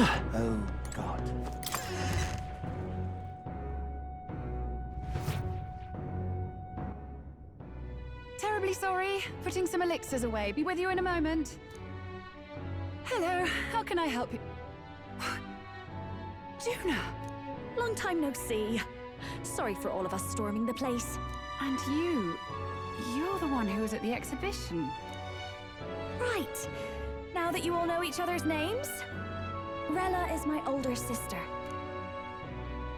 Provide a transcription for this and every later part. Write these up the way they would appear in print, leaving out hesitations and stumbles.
Oh, God. Terribly sorry. Putting some elixirs away. Be with you in a moment. Hello, how can I help you? Juna! Long time no see. Sorry for all of us storming the place. And you're the one who was at the exhibition. Right. Now that you all know each other's names, ReLLA is my older sister.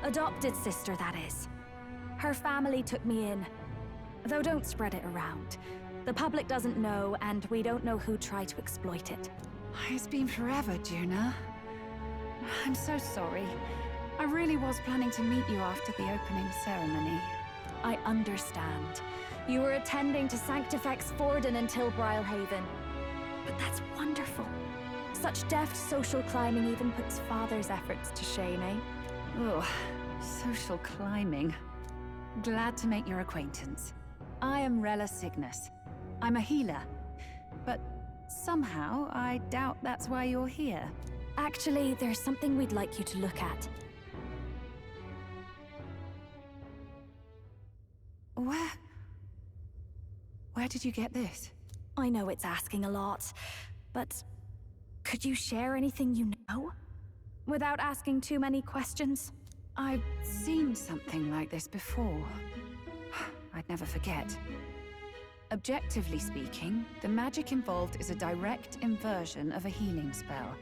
Adopted sister, that is. Her family took me in. Though don't spread it around. The public doesn't know, and we don't know who tried to exploit it. It's been forever, Juna. I'm so sorry. I really was planning to meet you after the opening ceremony. I understand. You were attending to Sanctifex Forden until Brilhaven. But that's wonderful. Such deft social climbing even puts Father's efforts to shame, eh? Oh, social climbing. Glad to make your acquaintance. I am ReLLA Cygnus. I'm a healer. But somehow, I doubt that's why you're here. Actually, there's something we'd like you to look at. Where did you get this? I know it's asking a lot, but could you share anything you know? Without asking too many questions? I've seen something like this before. I'd never forget. Objectively speaking, the magic involved is a direct inversion of a healing spell.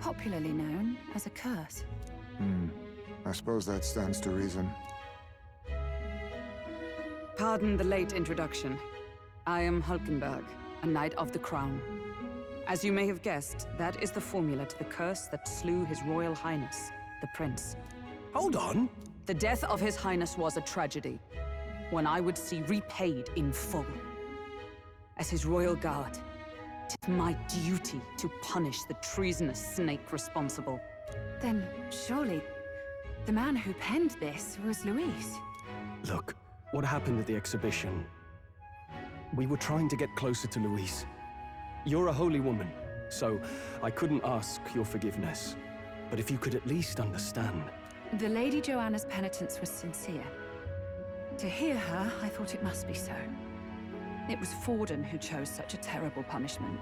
Popularly known as a curse. I suppose that stands to reason. Pardon the late introduction. I am Hulkenberg, a Knight of the Crown. As you may have guessed, that is the formula to the curse that slew His Royal Highness, the Prince. Hold on. The death of His Highness was a tragedy, one I would see repaid in full. As His Royal Guard, it is my duty to punish the treasonous snake responsible. Then, surely, the man who penned this was Luis. Look, what happened at the exhibition? We were trying to get closer to Luis. You're a holy woman, so I couldn't ask your forgiveness. But if you could at least understand. The Lady Joanna's penitence was sincere. To hear her, I thought it must be so. It was Forden who chose such a terrible punishment.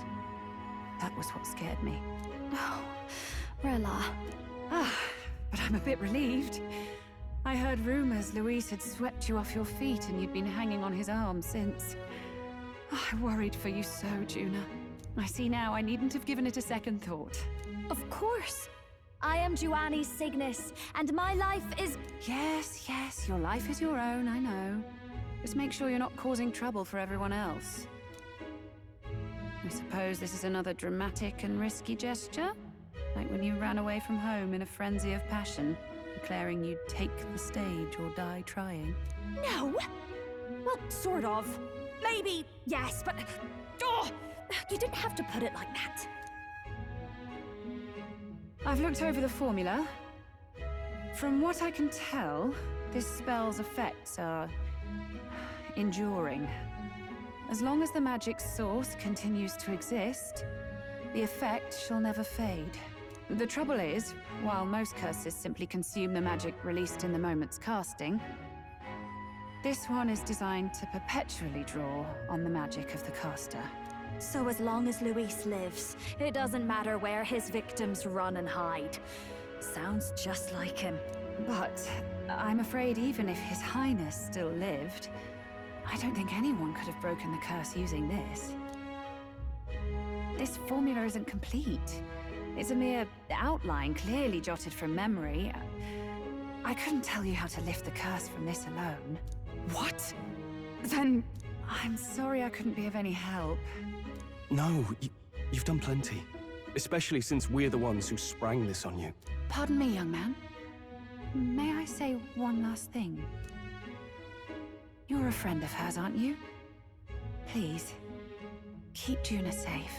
That was what scared me. Oh, ReLLA. But I'm a bit relieved. I heard rumors Luis had swept you off your feet and you'd been hanging on his arm since. I worried for you so, Juna. I see now I needn't have given it a second thought. Of course. I am Juani Cygnus, and my life is... Yes, your life is your own, I know. Just make sure you're not causing trouble for everyone else. I suppose this is another dramatic and risky gesture? Like when you ran away from home in a frenzy of passion, declaring you'd take the stage or die trying. No! Well, sort of. Maybe, yes, but... Oh, you didn't have to put it like that. I've looked over the formula. From what I can tell, this spell's effects are enduring. As long as the magic's source continues to exist, the effect shall never fade. The trouble is, while most curses simply consume the magic released in the moment's casting, this one is designed to perpetually draw on the magic of the caster. So as long as Luis lives, it doesn't matter where his victims run and hide. Sounds just like him. But I'm afraid even if His Highness still lived, I don't think anyone could have broken the curse using this. This formula isn't complete. It's a mere outline, clearly jotted from memory. I couldn't tell you how to lift the curse from this alone. What? Then I'm sorry I couldn't be of any help. No, you've done plenty. Especially since we're the ones who sprang this on you. Pardon me, young man. May I say one last thing? You're a friend of hers, aren't you? Please, keep Juna safe.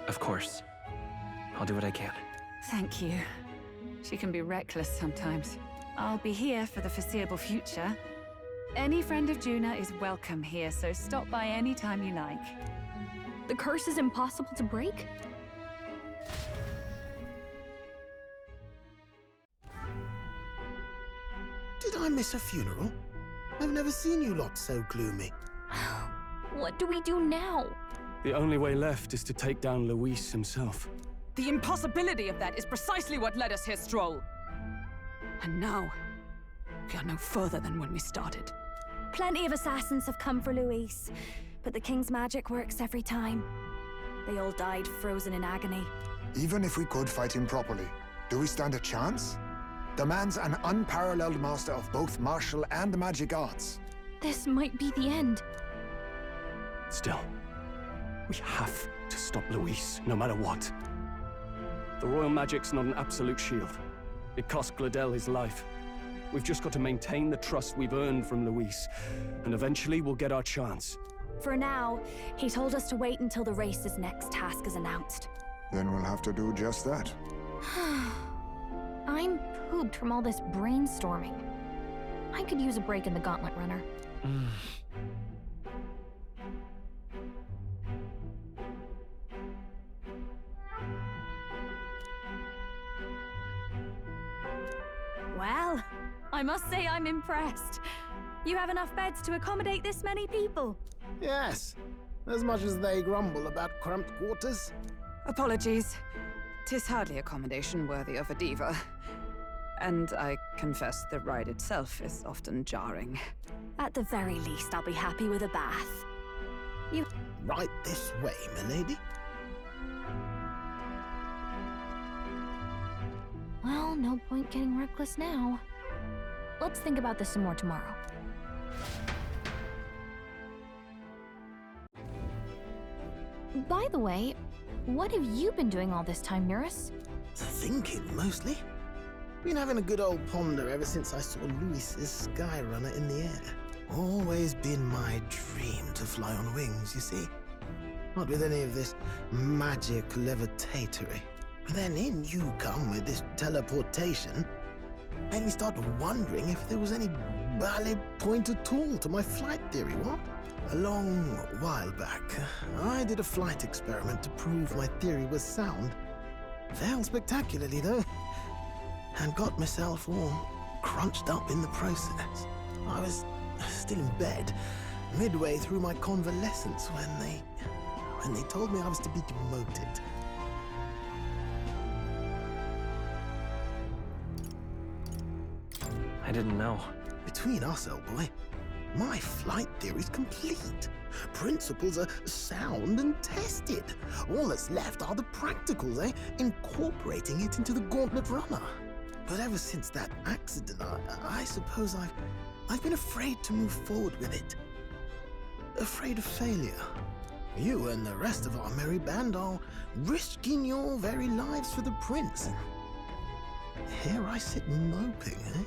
Of course. I'll do what I can. Thank you. She can be reckless sometimes. I'll be here for the foreseeable future. Any friend of Juna is welcome here, so stop by any time you like. The curse is impossible to break? Did I miss a funeral? I've never seen you lot so gloomy. What do we do now? The only way left is to take down Luis himself. The impossibility of that is precisely what led us here, Stroll. And now, we are no further than when we started. Plenty of assassins have come for Luis, but the king's magic works every time. They all died frozen in agony. Even if we could fight him properly, do we stand a chance? The man's an unparalleled master of both martial and magic arts. This might be the end. Still, we have to stop Luis, no matter what. The royal magic's not an absolute shield. It cost Gladel his life. We've just got to maintain the trust we've earned from Luis, and eventually we'll get our chance. For now, he told us to wait until the race's next task is announced. Then we'll have to do just that. I'm pooped from all this brainstorming. I could use a break in the gauntlet runner. Well, I must say I'm impressed. You have enough beds to accommodate this many people. Yes, as much as they grumble about cramped quarters. Apologies. 'Tis hardly accommodation worthy of a diva. And I confess the ride itself is often jarring. At the very least, I'll be happy with a bath. Right this way, milady. Well, no point getting reckless now. Let's think about this some more tomorrow. By the way, what have you been doing all this time, Nurse? Thinking, mostly. Been having a good old ponder ever since I saw Luis's Skyrunner in the air. Always been my dream to fly on wings, you see. Not with any of this magic levitatory. But then in you come with this teleportation. Made me start wondering if there was any valid point at all to my flight theory, what? A long while back, I did a flight experiment to prove my theory was sound. Failed spectacularly, though. And got myself all crunched up in the process. I was still in bed, midway through my convalescence when they told me I was to be demoted. I didn't know. Between us, old boy, my flight theory's complete. Principles are sound and tested. All that's left are the practicals, eh? Incorporating it into the gauntlet runner. But ever since that accident, I suppose I've been afraid to move forward with it. Afraid of failure. You and the rest of our merry band are risking your very lives for the prince. Here I sit moping, eh?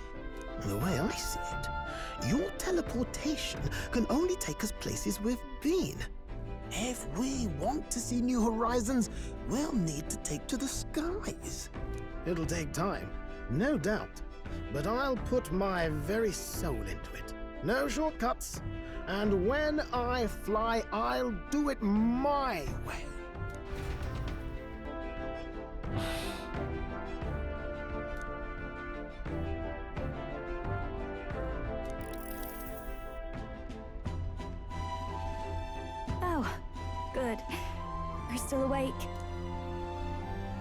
The way I see it, your teleportation can only take us places we've been. If we want to see new horizons, we'll need to take to the skies. It'll take time, no doubt, but I'll put my very soul into it. No shortcuts. And when I fly, I'll do it my way. Oh, good. You're still awake.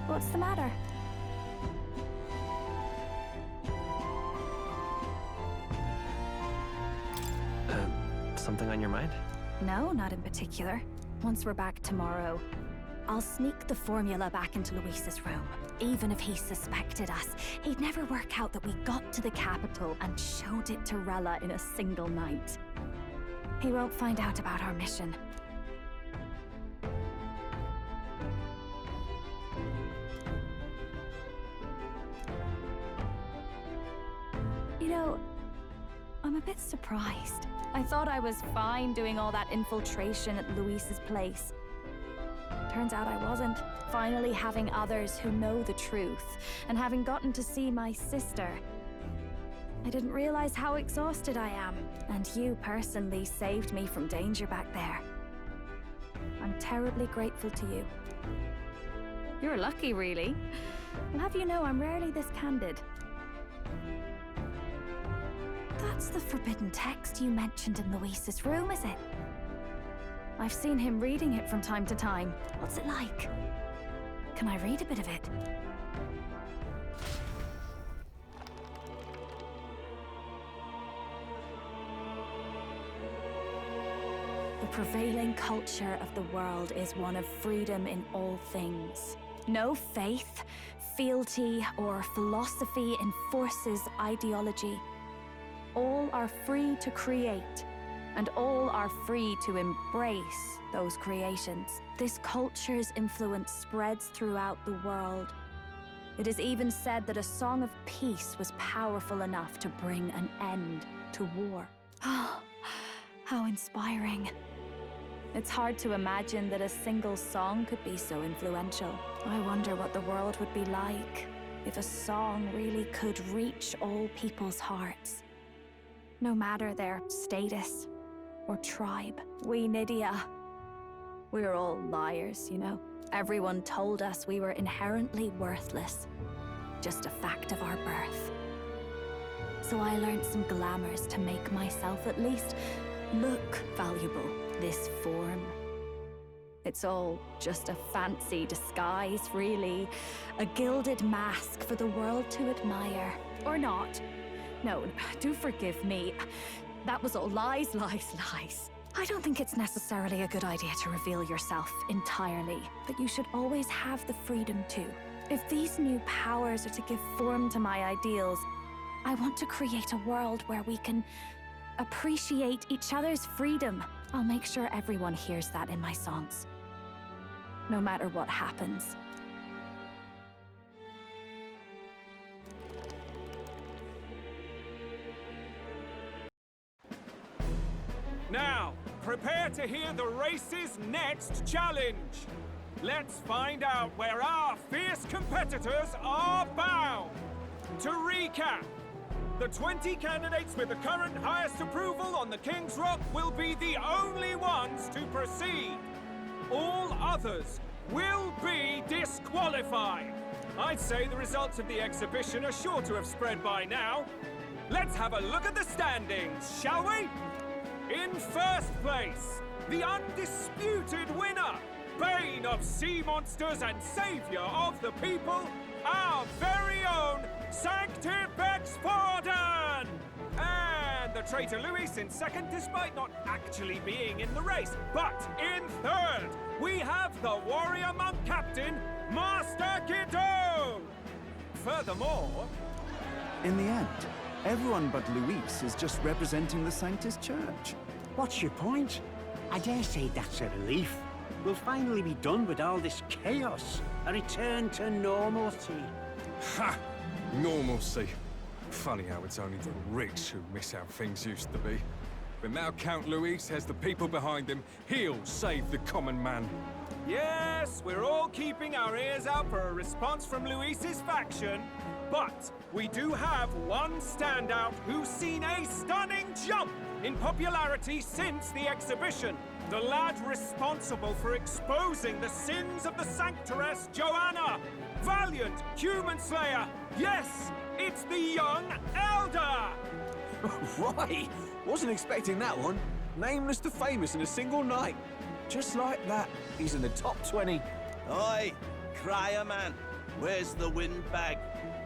What's the matter? Something on your mind? No, not in particular. Once we're back tomorrow, I'll sneak the formula back into Luis's room. Even if he suspected us, he'd never work out that we got to the capital and showed it to RELLA in a single night. He won't find out about our mission. You know, I'm a bit surprised. I thought I was fine doing all that infiltration at Luis's place. Turns out I wasn't. Finally having others who know the truth, and having gotten to see my sister. I didn't realize how exhausted I am, and you personally saved me from danger back there. I'm terribly grateful to you. You're lucky, really. I'll have you know I'm rarely this candid. That's the forbidden text you mentioned in Luis's room, is it? I've seen him reading it from time to time. What's it like? Can I read a bit of it? The prevailing culture of the world is one of freedom in all things. No faith, fealty, or philosophy enforces ideology. All are free to create, and all are free to embrace those creations. This culture's influence spreads throughout the world. It is even said that a song of peace was powerful enough to bring an end to war. Oh, how inspiring. It's hard to imagine that a single song could be so influential. I wonder what the world would be like if a song really could reach all people's hearts. No matter their status or tribe. We Nydia, we're all liars, you know. Everyone told us we were inherently worthless. Just a fact of our birth. So I learned some glamours to make myself at least look valuable. This form. It's all just a fancy disguise, really. A gilded mask for the world to admire. Or not. No, do forgive me. That was all lies, lies, lies. I don't think it's necessarily a good idea to reveal yourself entirely, but you should always have the freedom to. If these new powers are to give form to my ideals, I want to create a world where we can appreciate each other's freedom. I'll make sure everyone hears that in my songs. No matter what happens. Now, prepare to hear the race's next challenge. Let's find out where our fierce competitors are bound. To recap, the 20 candidates with the current highest approval on the King's Rock will be the only ones to proceed. All others will be disqualified. I'd say the results of the exhibition are sure to have spread by now. Let's have a look at the standings, shall we? In first place, the undisputed winner, bane of sea monsters and savior of the people, our very own Sanctifex Forden! And the traitor Luis in second, despite not actually being in the race. But in third, we have the warrior monk captain, Master Guido! Furthermore... In the end, everyone but Luis is just representing the Sanctus Church. What's your point? I dare say that's a relief. We'll finally be done with all this chaos. A return to normalcy. Ha! Normalcy. Funny how it's only the rich who miss how things used to be. But now Count Luis has the people behind him. He'll save the common man. Yes, we're all keeping our ears out for a response from Luis's faction. But we do have one standout who's seen a stunning jump in popularity since the exhibition. The lad responsible for exposing the sins of the Sanctoress Joanna. Valiant human slayer. Yes, it's the young elder. Right. Wasn't expecting that one. Nameless to famous in a single night. Just like that, he's in the top 20. Oi, crier man. Where's the windbag?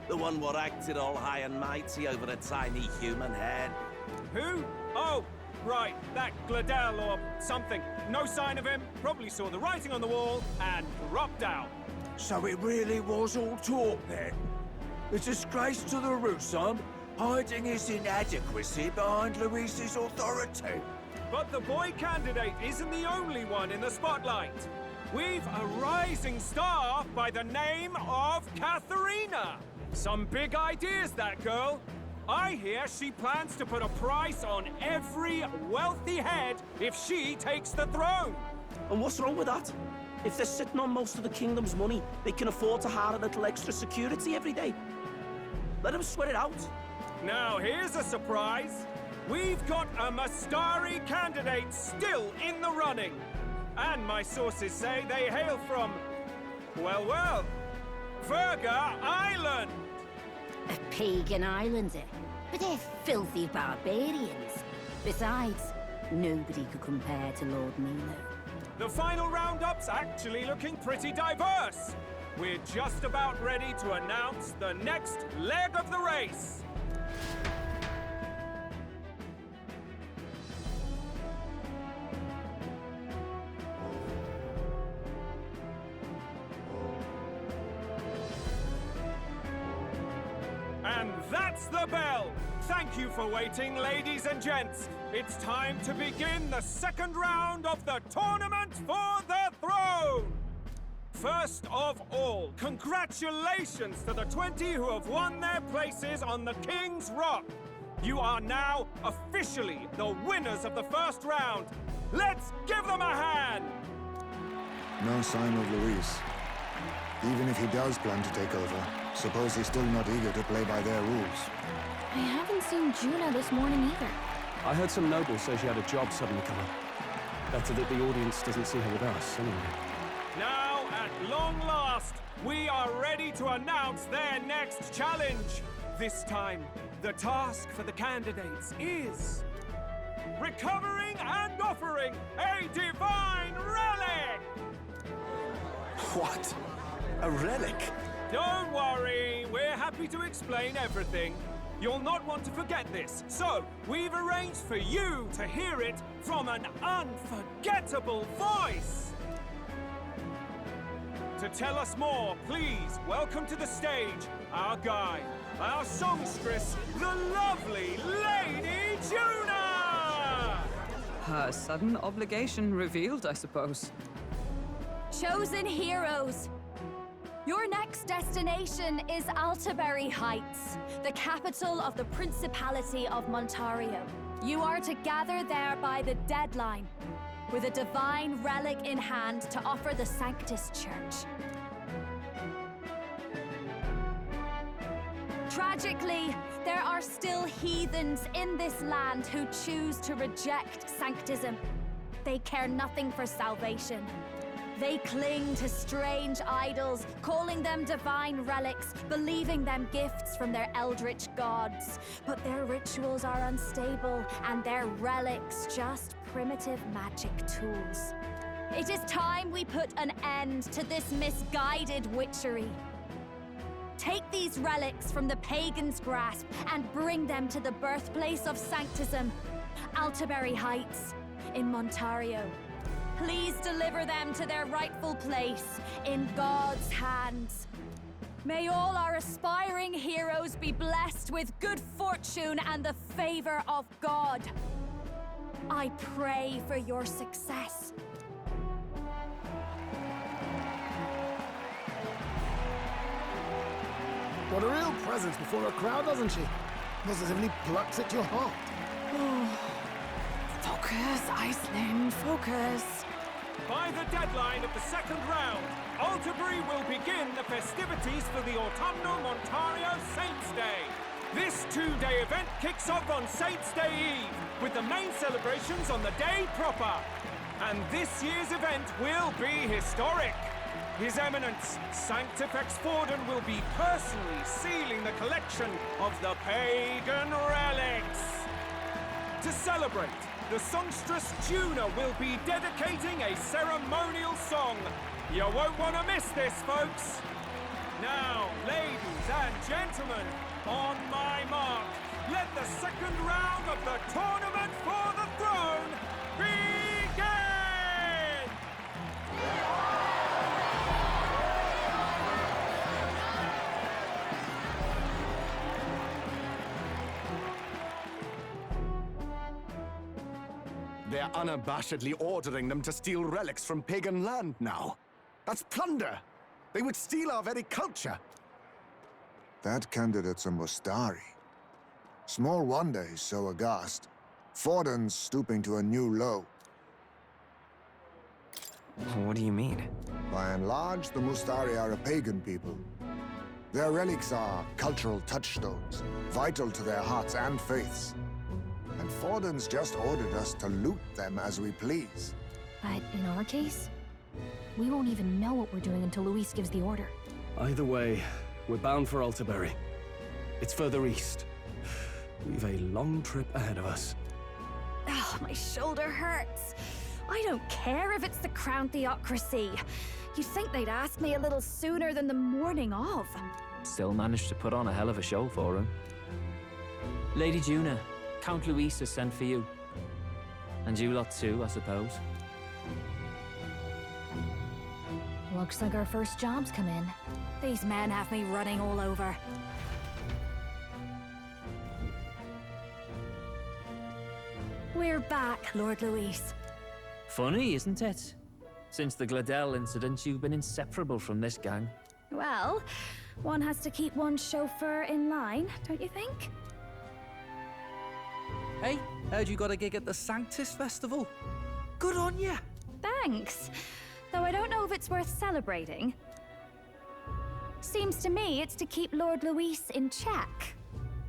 The one what acted all high and mighty over a tiny human head. Who? Oh, right, that Gladel or something. No sign of him, probably saw the writing on the wall and dropped out. So it really was all talk then? A disgrace to the Russon, hiding his inadequacy behind Luis's authority. But the boy candidate isn't the only one in the spotlight. We've a rising star by the name of Katharina. Some big ideas, that girl. I hear she plans to put a price on every wealthy head if she takes the throne. And what's wrong with that? If they're sitting on most of the kingdom's money, they can afford to hire a little extra security every day. Let them sweat it out. Now here's a surprise. We've got a Mustari candidate still in the running. And my sources say they hail from, well, Verga Island. A pagan island, eh? But they're filthy barbarians. Besides, nobody could compare to Lord Milo. The final roundup's actually looking pretty diverse. We're just about ready to announce the next leg of the race. And that's the bell! Thank you for waiting, ladies and gents. It's time to begin the second round of the tournament for the throne! First of all, congratulations to the 20 who have won their places on the King's Rock. You are now officially the winners of the first round. Let's give them a hand! No sign of Luis. Even if he does plan to take over, suppose he's still not eager to play by their rules. I haven't seen Juna this morning either. I heard some nobles say she had a job suddenly come up. Better that the audience doesn't see her with us, anyway. Now, at long last, we are ready to announce their next challenge. This time, the task for the candidates is recovering and offering a divine relic! What? A relic? Don't worry, we're happy to explain everything. You'll not want to forget this, so we've arranged for you to hear it from an unforgettable voice. To tell us more, please welcome to the stage our guide, our songstress, the lovely Lady Juna! Her sudden obligation revealed, I suppose. Chosen heroes! Your next destination is Altaberry Heights, the capital of the Principality of Montario. You are to gather there by the deadline, with a divine relic in hand to offer the Sanctus Church. Tragically, there are still heathens in this land who choose to reject Sanctism. They care nothing for salvation. They cling to strange idols, calling them divine relics, believing them gifts from their eldritch gods. But their rituals are unstable, and their relics just primitive magic tools. It is time we put an end to this misguided witchery. Take these relics from the pagan's grasp and bring them to the birthplace of Sanctism, Altaberry Heights, in Montario. Please deliver them to their rightful place in God's hands. May all our aspiring heroes be blessed with good fortune and the favor of God. I pray for your success. What a real presence before a crowd, doesn't she? Positively plucks at your heart. Focus, Iceland, focus. By the deadline of the second round, Altaberry will begin the festivities for the Autumnal Montario Saints' Day. This two-day event kicks off on Saints' Day Eve, with the main celebrations on the day proper. And this year's event will be historic. His Eminence, Sanctifex Forden, will be personally sealing the collection of the pagan relics. To celebrate, the songstress Juna will be dedicating a ceremonial song. You won't want to miss this, folks. Now, ladies and gentlemen, on my mark, let the second round of the tournament for the throne begin! They're unabashedly ordering them to steal relics from pagan land now. That's plunder! They would steal our very culture! That candidate's a Mustari. Small wonder he's so aghast. Forden's stooping to a new low. What do you mean? By and large, the Mustari are a pagan people. Their relics are cultural touchstones, vital to their hearts and faiths. And Forden's just ordered us to loot them as we please. But in our case, we won't even know what we're doing until Luis gives the order. Either way, we're bound for Altaberry. It's further east. We've a long trip ahead of us. Oh, my shoulder hurts. I don't care if it's the Crown Theocracy. You'd think they'd ask me a little sooner than the morning of. Still managed to put on a hell of a show for him. Lady Juna, Count Luis has sent for you. And you lot too, I suppose. Looks like our first job's come in. These men have me running all over. We're back, Lord Luis. Funny, isn't it? Since the Gladel incident, you've been inseparable from this gang. Well, one has to keep one's chauffeur in line, don't you think? Hey, heard you got a gig at the Sanctus Festival. Good on ya! Thanks. Though I don't know if it's worth celebrating. Seems to me it's to keep Lord Luis in check.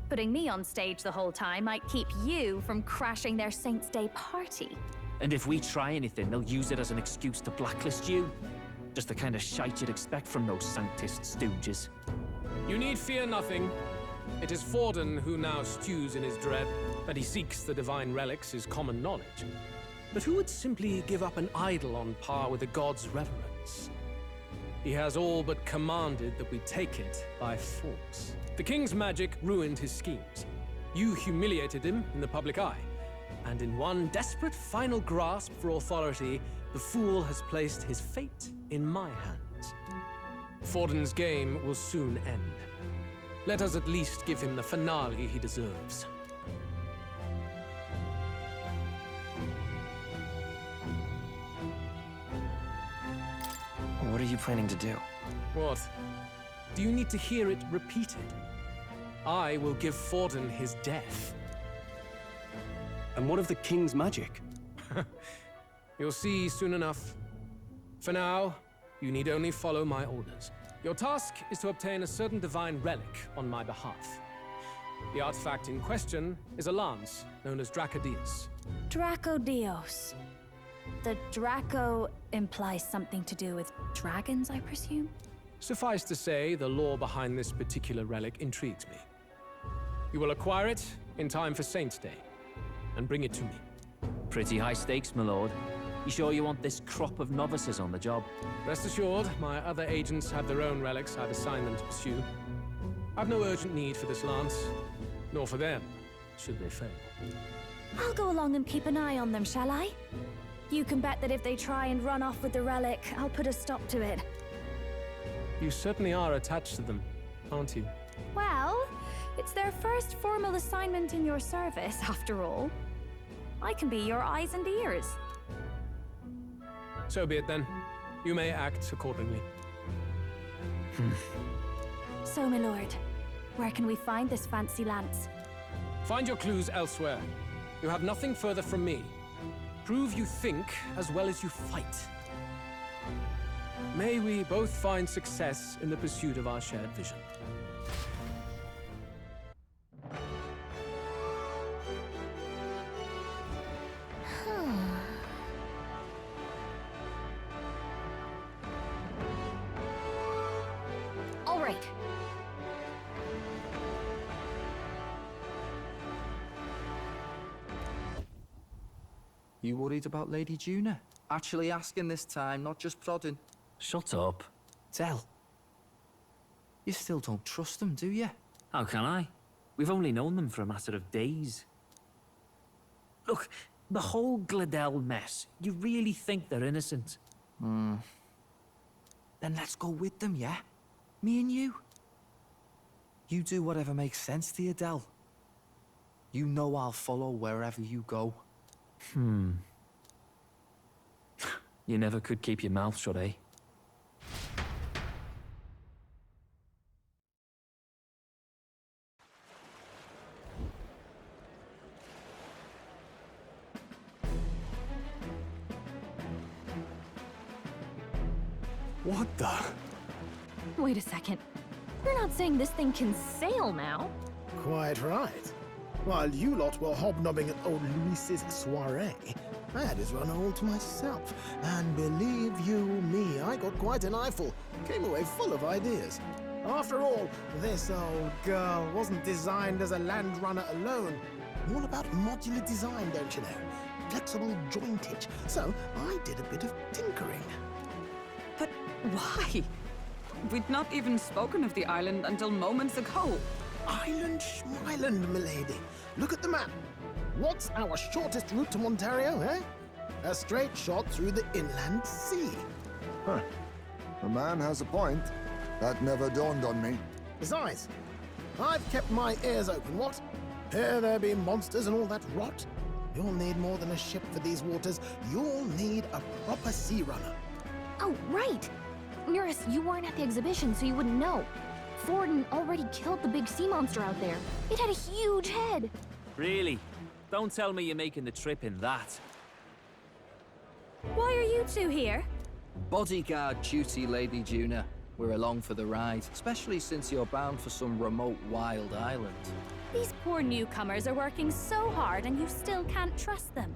Putting me on stage the whole time might keep you from crashing their Saints' Day party. And if we try anything, they'll use it as an excuse to blacklist you. Just the kind of shite you'd expect from those Sanctist stooges. You need fear nothing. It is Forden who now stews in his dread. That he seeks the divine relics is common knowledge. But who would simply give up an idol on par with the god's reverence? He has all but commanded that we take it by force. The king's magic ruined his schemes. You humiliated him in the public eye. And in one desperate final grasp for authority, the fool has placed his fate in my hands. Forden's game will soon end. Let us at least give him the finale he deserves. What are you planning to do? What? Do you need to hear it repeated? I will give Forden his death. And what of the king's magic? You'll see soon enough. For now, you need only follow my orders. Your task is to obtain a certain divine relic on my behalf. The artifact in question is a lance known as Dracodius. Dracodios. The Draco implies something to do with dragons, I presume? Suffice to say, the lore behind this particular relic intrigues me. You will acquire it in time for Saints' Day, and bring it to me. Pretty high stakes, my lord. You sure you want this crop of novices on the job? Rest assured, my other agents have their own relics I've assigned them to pursue. I've no urgent need for this lance, nor for them, should they fail. I'll go along and keep an eye on them, shall I? You can bet that if they try and run off with the relic, I'll put a stop to it. You certainly are attached to them, aren't you? Well, it's their first formal assignment in your service, after all. I can be your eyes and ears. So be it then. You may act accordingly. So, my lord, where can we find this fancy lance? Find your clues elsewhere. You have nothing further from me. Prove you think as well as you fight. May we both find success in the pursuit of our shared vision. All right. You worried about Lady Juna? Actually asking this time, not just prodding. Shut up. Tell. You still don't trust them, do you? How can I? We've only known them for a matter of days. Look, the whole Gladel mess, you really think they're innocent? Then let's go with them, yeah? Me and you. You do whatever makes sense to you, Del. You know I'll follow wherever you go. You never could keep your mouth shut, eh? What the? Wait a second. You're not saying this thing can sail now? Quite right. While you lot were hobnobbing at old Luis's soiree, I had his run all to myself. And believe you me, I got quite an eyeful. Came away full of ideas. After all, this old girl wasn't designed as a land runner alone. All about modular design, don't you know? Flexible jointage. So I did a bit of tinkering. But why? We'd not even spoken of the island until moments ago. Island Schmyland, milady. Look at the map. What's our shortest route to Ontario, eh? A straight shot through the inland sea. Huh. The man has a point. That never dawned on me. Besides, I've kept my ears open, what? Here there be monsters and all that rot. You'll need more than a ship for these waters. You'll need a proper sea runner. Oh, right! Nearest, you weren't at the exhibition, so you wouldn't know. Forden already killed the big sea monster out there. It had a huge head. Really? Don't tell me you're making the trip in that. Why are you two here? Bodyguard duty, Lady Juna. We're along for the ride, especially since you're bound for some remote wild island. These poor newcomers are working so hard and you still can't trust them.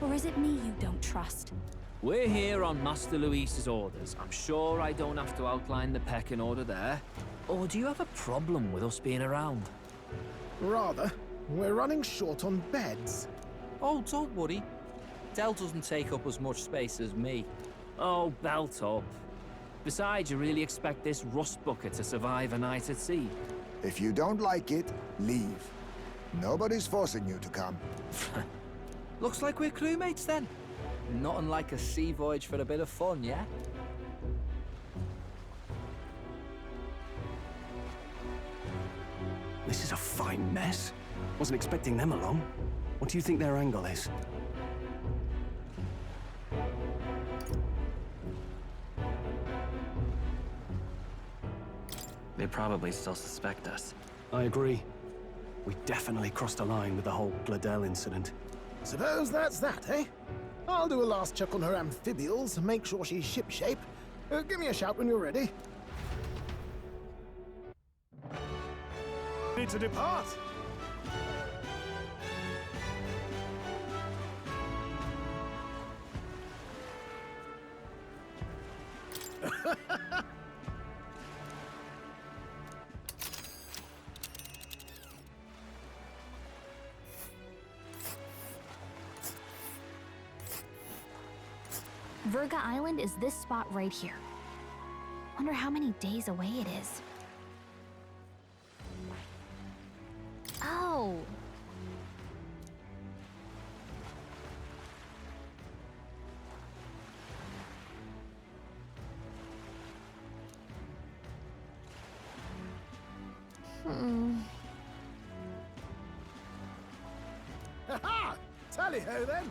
Or is it me you don't trust? We're here on Master Luis's orders. I'm sure I don't have to outline the pecking order there. Or do you have a problem with us being around? Rather. We're running short on beds. Oh, don't worry. Del doesn't take up as much space as me. Oh, belt up. Besides, you really expect this rust bucket to survive a night at sea? If you don't like it, leave. Nobody's forcing you to come. Looks like we're crewmates then. Not unlike a sea voyage for a bit of fun, yeah? This is a fine mess. Wasn't expecting them along. What do you think their angle is? They probably still suspect us. I agree. We definitely crossed a line with the whole Bladel incident. Suppose that's that, eh? I'll do a last check on her amphibials, make sure she's shipshape. Give me a shout when you're ready. Need to depart. Virga Island is this spot right here. Wonder how many days away it is. Oh. Ha-ha! Tally-ho then!